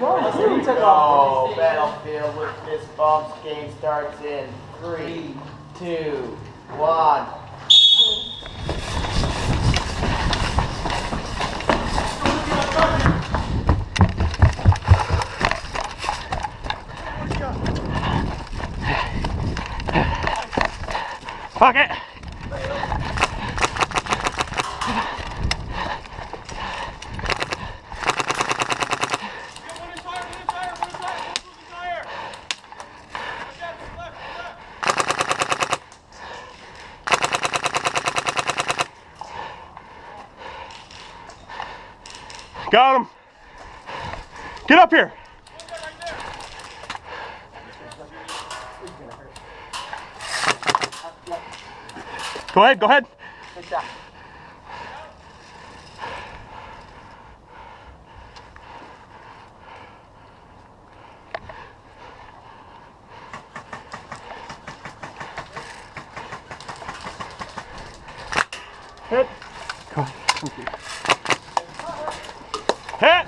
go. Battlefield with fist bumps. Game starts in 3, 2, 1. Fuck it. Got him. Get up here. Go ahead, go ahead. Good shot. Hit. Go. Hit.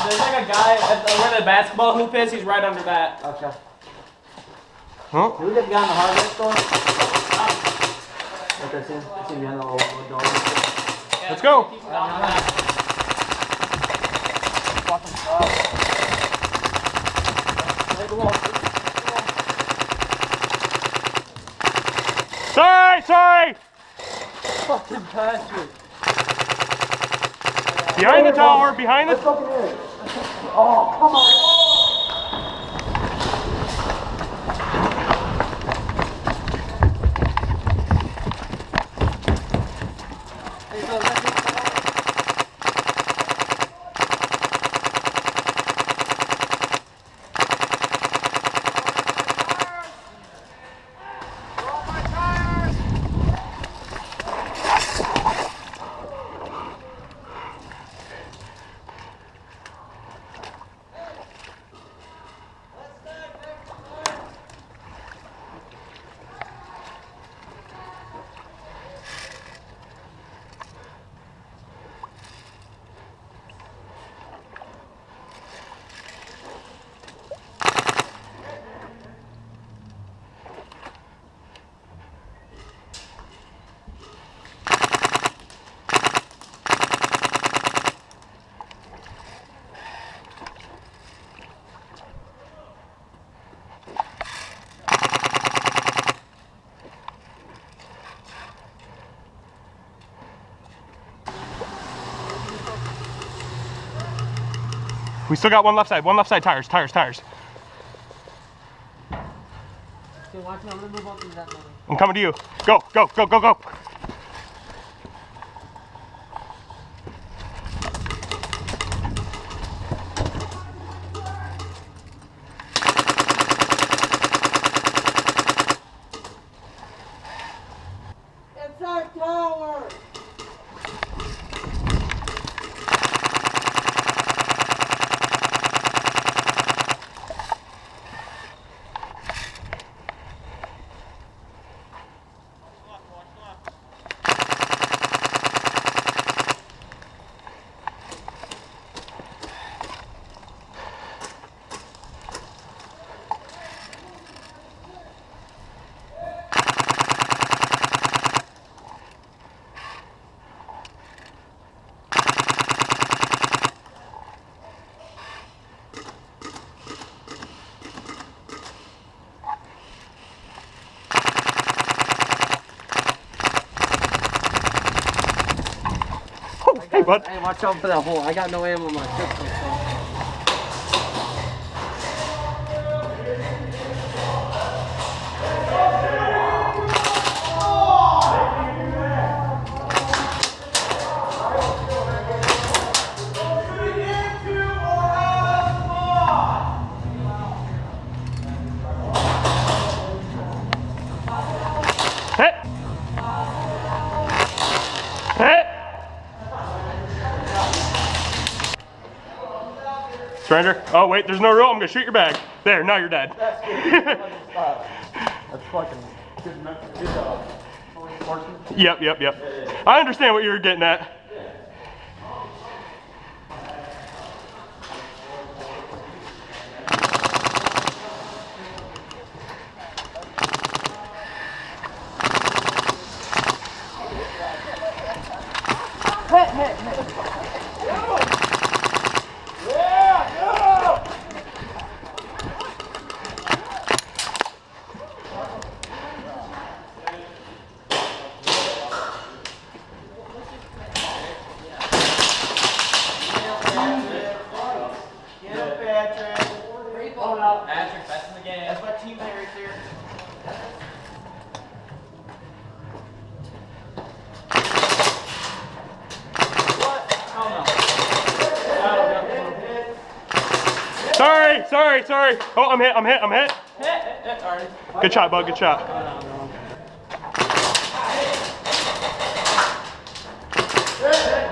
There's like a guy where the basketball hoop is. He's right under that. Okay. Huh? Did we get the guy in the hardware store? Okay, see behind the little door. Yeah, let's go. Keep him down that. Sorry. Fucking bastard. Behind the tower, behind the. Oh, come on. We still got one left side, tires. I'm coming to you. Go. It's our tower. What? Hey, watch out for that hole. I got no ammo in my pistol. So. Hit! Hit! Surrender. Oh wait, there's no rule. I'm gonna shoot your bag. There, now you're dead. That's fucking good job. Yep. I understand what you're getting at. Patrick, best in the game. That's my teammate right there. Sorry. Oh, I'm hit. Alright. Good shot, bud, good shot. No.